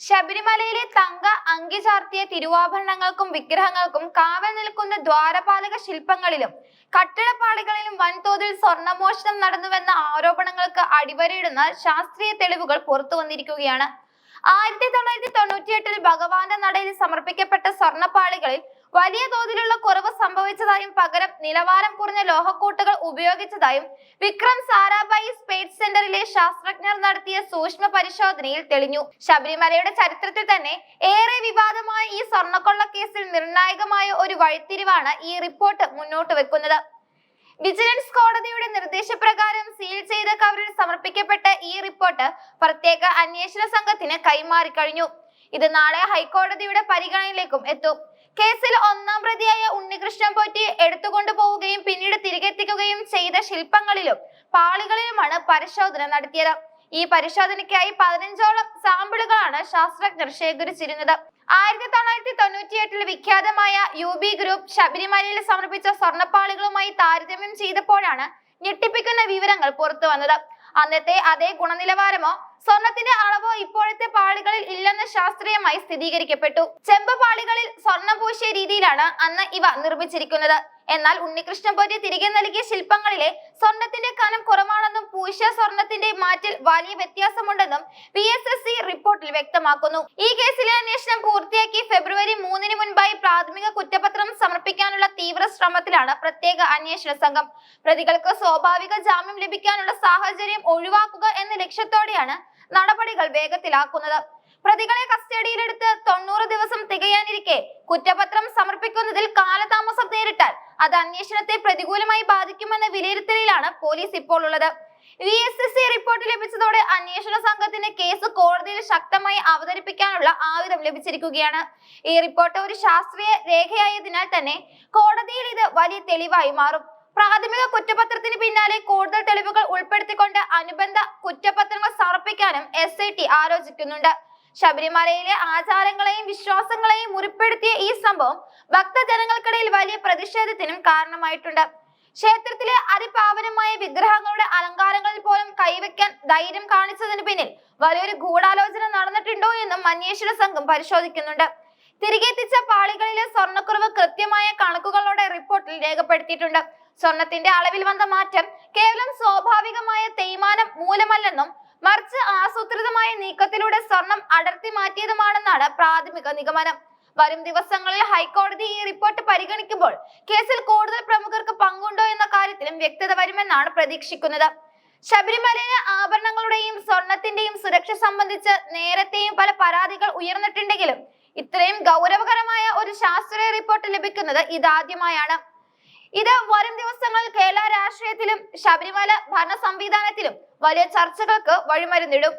ശബരിമലയിലെ തങ്ക അങ്കി ചാർത്തിയ തിരുവാഭരണങ്ങൾക്കും വിഗ്രഹങ്ങൾക്കും കാവൽ നിൽക്കുന്ന ദ്വാരപാലക ശില്പങ്ങളിലും കട്ടിടപ്പാളികളിലും വൻതോതിൽ സ്വർണമോഷണം നടന്നുവെന്ന ആരോപണങ്ങൾക്ക് അടിവരയിടുന്ന ശാസ്ത്രീയ തെളിവുകൾ പുറത്തു വന്നിരിക്കുകയാണ്. 1998 ഭഗവാന്റെ നടയിൽ സമർപ്പിക്കപ്പെട്ട സ്വർണപ്പാളികളിൽ വലിയ തോതിലുള്ള കുറവ് സംഭവിച്ചതായും പകരം നിലവാരം കുറഞ്ഞ ലോഹക്കൂട്ടുകൾ ഉപയോഗിച്ചതായും വിക്രം സാരാഭായി സ്പേസ് സെന്ററിലെ ശാസ്ത്രജ്ഞർ നടത്തിയ സൂക്ഷ്മ പരിശോധനയിൽ തെളിഞ്ഞു. ശബരിമലയുടെ ചരിത്രത്തിൽ തന്നെ ഏറെ വിവാദമായ ഈ സ്വർണ്ണക്കൊള്ള കേസിൽ നിർണായകമായ ഒരു വഴിത്തിരിവാണ് ഈ റിപ്പോർട്ട് മുന്നോട്ട് വെക്കുന്നത്. വിജിലൻസ് കോടതിയുടെ നിർദ്ദേശപ്രകാരം സീൽ ചെയ്ത കവറിൽ സമർപ്പിക്കപ്പെട്ട ഈ റിപ്പോർട്ട് പ്രത്യേക അന്വേഷണ സംഘത്തിന് കൈമാറിക്കഴിഞ്ഞു. ഇത് നാളെ ഹൈക്കോടതിയുടെ പരിഗണനയിലേക്കും എത്തും. കേസിൽ ഒന്നാം പ്രതിയായ ഉണ്ണികൃഷ്ണൻ പോറ്റി എടുത്തുകൊണ്ടുപോവുകയും പിന്നീട് തിരികെത്തിക്കുകയും ചെയ്ത ശില്പങ്ങളിലും പാളികളിലുമാണ് പരിശോധന നടത്തിയത്. ഈ പരിശോധനയ്ക്കായി 15ഓളം സാമ്പിളുകളാണ് ശാസ്ത്രജ്ഞർ ശേഖരിച്ചിരുന്നത്. 1998 വിഖ്യാതമായ UB ഗ്രൂപ്പ് ശബരിമലയിൽ സമർപ്പിച്ച സ്വർണ്ണപ്പാളികളുമായി താരതമ്യം ചെയ്തപ്പോഴാണ് ഞെട്ടിപ്പിക്കുന്ന വിവരങ്ങൾ പുറത്തു വന്നത്. അന്നത്തെ അതേ ഗുണനിലവാരമോ സ്വർണത്തിന്റെ അളവോ ഇപ്പോഴത്തെ പാളികളിൽ ഇല്ലെന്ന് ശാസ്ത്രീയമായി സ്ഥിരീകരിക്കപ്പെട്ടു. ചെമ്പ് പാളികളിൽ സ്വർണം പൂശിയ രീതിയിലാണ് അന്ന് ഇവ നിർമ്മിച്ചിരിക്കുന്നത്. എന്നാൽ ഉണ്ണികൃഷ്ണൻ പോറ്റി തിരികെ നൽകിയ ശില്പങ്ങളിലെ സ്വർണത്തിന്റെ കനം കുറവാണെന്നും പൂശിയ സ്വർണത്തിന്റെ മാറ്റിൽ വലിയ വ്യത്യാസമുണ്ടെന്നും PSSC റിപ്പോർട്ടിൽ വ്യക്തമാക്കുന്നു. ഈ കേസിലെ അന്വേഷണം പൂർത്തിയാക്കി ഫെബ്രുവരി 3 മുൻപായി പ്രാഥമിക കുറ്റപത്രം സമർപ്പിക്കാനുള്ള തീവ്ര ശ്രമത്തിലാണ് പ്രത്യേക അന്വേഷണ സംഘം. പ്രതികൾക്ക് സ്വാഭാവിക ജാമ്യം ലഭിക്കാനുള്ള സാഹചര്യം ഒഴിവാക്കുക എന്ന ലക്ഷ്യത്തോടെയാണ് നടപടികൾ വേഗത്തിലാക്കുന്നത്. പ്രതികളെ കസ്റ്റഡിയിലെടുത്ത് 90 ദിവസം തികയാനിരിക്കെ കുറ്റപത്രം സമർപ്പിക്കുന്നതിൽ കാലതാമസം നേരിട്ടാൽ അത് അന്വേഷണത്തെ പ്രതികൂലമായി ബാധിക്കുമെന്ന വിലയിരുത്തലിലാണ് പോലീസ് ഇപ്പോൾ ഉള്ളത്. VSSC റിപ്പോർട്ട് ലഭിച്ചതോടെ അന്വേഷണ സംഘത്തിന് കേസ് കോടതിയിൽ ശക്തമായി അവതരിപ്പിക്കാനുള്ള ആയുധം ലഭിച്ചിരിക്കുകയാണ്. ഈ റിപ്പോർട്ട് ഒരു ശാസ്ത്രീയ രേഖയായതിനാൽ തന്നെ കോടതിയിൽ ഇത് വലിയ തെളിവായി മാറും. പ്രാഥമിക കുറ്റപത്രത്തിന് പിന്നാലെ കൂടുതൽ തെളിവുകൾ ഉൾപ്പെടുത്തിക്കൊണ്ട് അനുബന്ധ കുറ്റപത്രങ്ങൾ സമർപ്പിക്കാനും SIT ആലോചിക്കുന്നുണ്ട്. ശബരിമലയിലെ ആചാരങ്ങളെയും വിശ്വാസങ്ങളെയും മുറിപ്പെടുത്തിയ ഈ സംഭവം ഭക്തജനങ്ങൾക്കിടയിൽ വലിയ പ്രതിഷേധത്തിനും കാരണമായിട്ടുണ്ട്. ക്ഷേത്രത്തിലെ അതിപാവനമായ വിഗ്രഹങ്ങളുടെ അലങ്കാരങ്ങളിൽ പോലും കൈവയ്ക്കാൻ ധൈര്യം കാണിച്ചതിന് പിന്നിൽ വലിയൊരു ഗൂഢാലോചന നടന്നിട്ടുണ്ടോ എന്നും അന്വേഷണ സംഘം പരിശോധിക്കുന്നുണ്ട്. തിരികെ എത്തിച്ച പാളികളിലെ സ്വർണ്ണക്കുറവ് കൃത്യമായ കണക്കുകളോടെ റിപ്പോർട്ടിൽ രേഖപ്പെടുത്തിയിട്ടുണ്ട്. സ്വർണത്തിന്റെ അളവിൽ വന്ന മാറ്റം കേവലം സ്വാഭാവികമായ തേയ്മാനം മൂലമല്ലെന്നും മറിച്ച് ആസൂത്രിതമായ നീക്കത്തിലൂടെ സ്വർണം അടർത്തി മാറ്റിയതുമാണെന്നാണ് പ്രാഥമിക നിഗമനം. വരും ദിവസങ്ങളിൽ ഹൈക്കോടതി ഈ റിപ്പോർട്ട് പരിഗണിക്കുമ്പോൾ കേസിൽ കൂടുതൽ പ്രമുഖർക്ക് പങ്കുണ്ടോ എന്ന കാര്യത്തിലും വ്യക്തത വരുമെന്നാണ് പ്രതീക്ഷിക്കുന്നത്. ശബരിമലയിലെ ആഭരണങ്ങളുടെയും സ്വർണത്തിന്റെയും സുരക്ഷ സംബന്ധിച്ച് നേരത്തെയും പല പരാതികൾ ഉയർന്നിട്ടുണ്ടെങ്കിലും ഇത്രയും ഗൗരവകരമായ ഒരു ശാസ്ത്രീയ റിപ്പോർട്ട് ലഭിക്കുന്നത് ഇതാദ്യമായാണ്. ഇത് വരും ദിവസങ്ങളിൽ കേരള രാഷ്ട്രീയത്തിലും ശബരിമല ഭരണ സംവിധാനത്തിലും വലിയ ചർച്ചകൾക്ക് വഴിമരുന്നിടും.